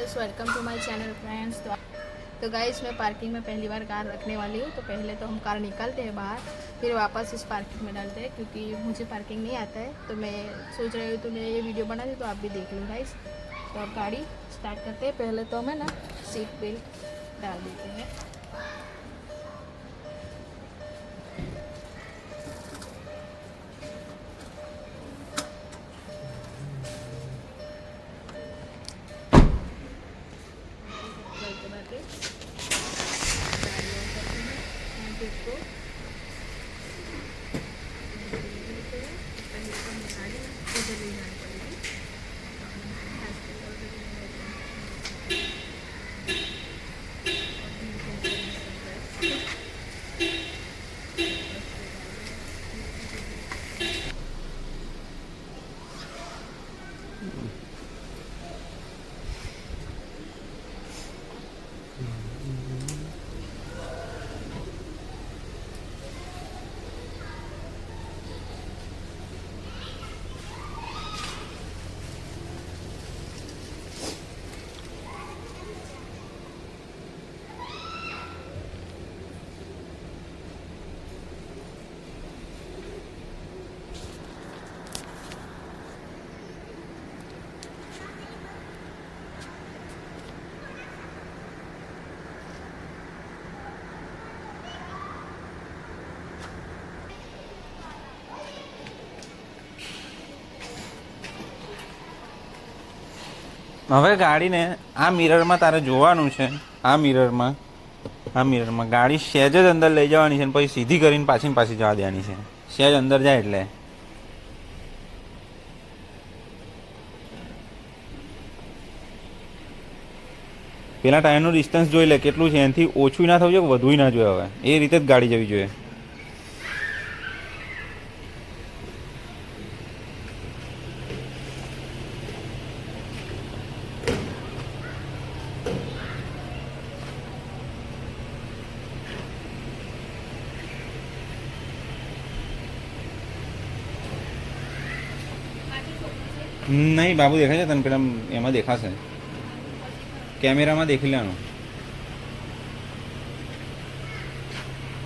Guys, welcome to my channel friends. तो guys, मैं parking में पहली बार कार रखने वाली हूँ। तो पहले तो हम कार निकालते हैं बाहर, फिर वापस इस पार्किंग में डालते हैं, क्योंकि मुझे पार्किंग नहीं आता है। तो मैं सोच रही हूँ तो मैं ये वीडियो बना दी, तो आप भी देख लो गाइस। तो अब गाड़ी स्टार्ट करते हैं। पहले तो हमें ना सीट बेल्ट डाल देते हैं। હવે ગાડીને આ મિરરમાં તારે જોવાનું છે. આ મિરરમાં ગાડી સહેજ જ અંદર લઈ જવાની છે ને પછી સીધી કરીને પાછી જવા દેવાની છે. સહેજ અંદર જાય એટલે પેલા ટાયરનું ડિસ્ટન્સ જોઈ લે કેટલું છે. એનાથી ઓછું ના થવું જોઈએ, વધુ ના જોઈએ. હવે એ રીતે જ ગાડી જવી જોઈએ. નહીં બાબુ દેખાય છે તને? પેલા એમાં દેખાશે, કેમેરામાં દેખી લેવાનું.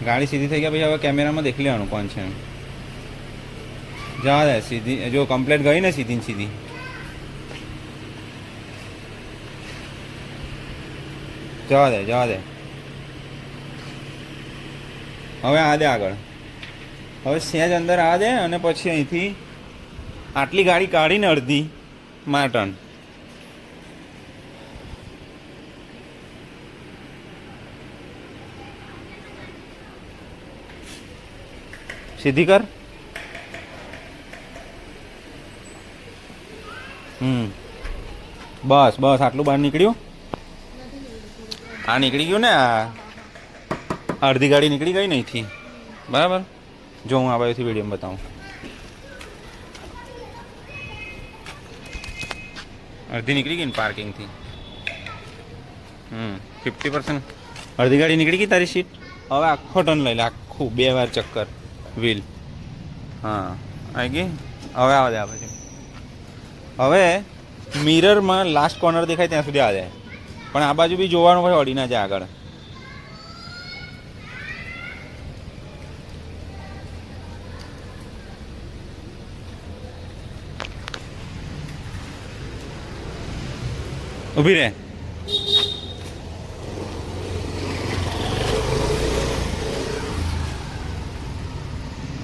ગાડી સીધી થઈ ગયા પછી હવે કેમેરામાં દેખી લેવાનું કોણ છે. જવા દે સીધી, જો કમ્પ્લેટ ગઈ ને સીધી ને સીધી. જવા દે. હવે આ દે આગળ. હવે સહેજ અંદર આ દે અને પછી અહીંથી આટલી ગાડી કાઢીને અડધી માટન સીધી કર. બસ આટલું બહાર નીકળ્યું. આ નીકળી ગયું ને, આ અડધી ગાડી નીકળી ગઈ ને અહીંથી. બરાબર, જો હું આ બાજુથી વિડીયોમાં બતાવું. અડધી નીકળી ગઈ ને પાર્કિંગથી. 50% અડધી ગાડી નીકળી ગઈ તારી સીટ. હવે આખો ટર્ન લઈ લે, આખું 2 વાર ચક્કર વ્હીલ. હા, આવી ગઈ. હવે આવે આ બાજુ. હવે મિરરમાં લાસ્ટ કોર્નર દેખાય ત્યાં સુધી આવે, પણ આ બાજુ બી જોવાનું ભાઈ, અડી ના જાય આગળ. ઊભી રહે.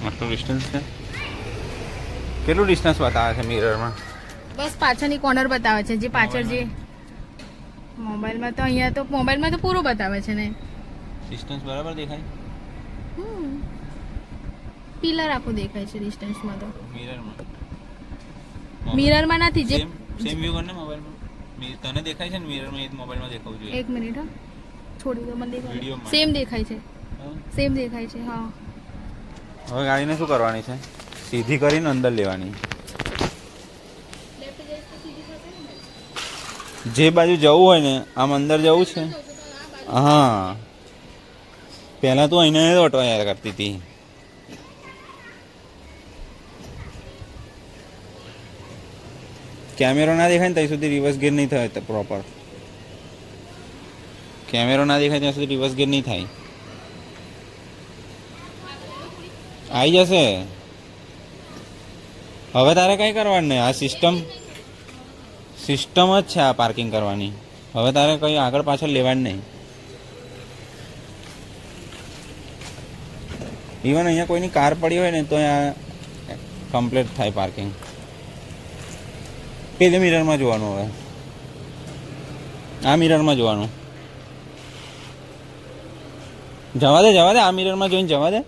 આટલું ડિસ્ટન્સ છે. કેટલું ડિસ્ટન્સ બતાવે છે મિરરમાં? બસ પાછળની કોર્નર બતાવે છે. જે પાછળ જે મોબાઈલમાં તો અહીંયા તો મોબાઈલમાં તો પૂરું બતાવે છે ને. ડિસ્ટન્સ બરાબર દેખાય. પિલર આખું દેખાય છે ડિસ્ટન્સમાં. તો મિરરમાં નથી. જે સેમ વ્યૂ કરને મોબાઈલમાં. તને દેખાય છે ને મિરરમાં, એ મોબાઈલમાં દેખાવું જોઈએ. એક મિનિટ હા, છોડી દો, મને દેખાય. વિડીયોમાં સેમ દેખાય છે. હા, હવે ગાડીને શું કરવાની છે? સીધી કરીને અંદર લેવાની. જે બાજુ જવું હોય ને, આમ અંદર જવું છે. હા, પહેલાં તું અહીંયા જ ઓટવાયા કરતી હતી. કેમેરો ના દેખાય ને ત્યાં સુધી રિવર્સ ગેર નહીં થાય પ્રોપર. કેમેરો ના દેખાય ત્યાં સુધી રિવર્સ ગિયર નહીં થાય. આવી જશે. હવે તારે કંઈ કરવાનું નહીં. આ સિસ્ટમ જ છે આ પાર્કિંગ કરવાની. હવે તારે કંઈ આગળ પાછળ લેવાનું નહીં. ઇવન અહીંયા કોઈની કાર પડી હોય ને તો અહીંયા કમ્પ્લીટ થાય પાર્કિંગ. પેલે મિરરમાં જોવાનું. હવે આ મિરરમાં જોવાનું. જવા દે આ મિરરમાં જોઈને જવા દે.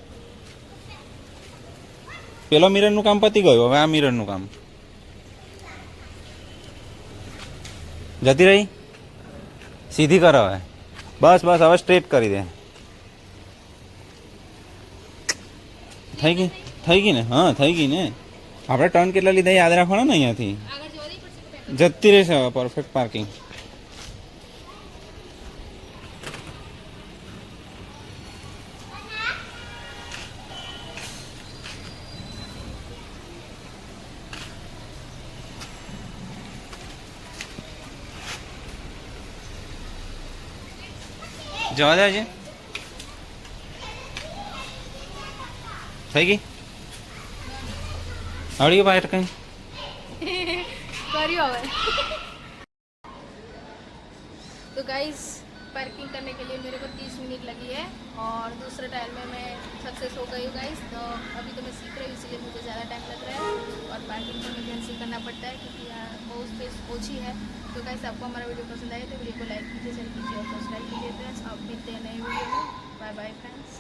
પેલો મિરરનું કામ પતી ગયું. હવે આ મિરરનું કામ. જતી રહી. સીધી કર હવે. બસ હવે સ્ટ્રેટ કરી દે. થઈ ગઈ ને. હા થઈ ગઈ ને. આપણે ટર્ન કેટલા લીધા યાદ રાખવાનો ને અહીંયાથી. જતી રહેશે હવે પરફેક્ટ પાર્કિંગ. જવા દે છે. થઈ ગઈ. આવડી ગયું બહાર કहीं करियो હવે. तो गाइस पार्किंग करने के लिए मेरे को 30 मिनट लगी है और दूसरे टायर में मैं सक्सेस हो गई हूँ गाइस. तो अभी तो मैं सीख रही हूँ इसलिए मुझे ज़्यादा टाइम लग रहा है और पार्किंग को मुझे कैंसिल करना पड़ता है क्योंकि यहाँ बहुत स्पेस ओछी है. तो गाइस आपको हमारा वीडियो पसंद आए तो वीडियो को लाइक कीजिए, शेयर कीजिए और सब्सक्राइब कीजिए फ्रेंड्स. आप मिलते हैं नए वीडियो में. Bye bye friends.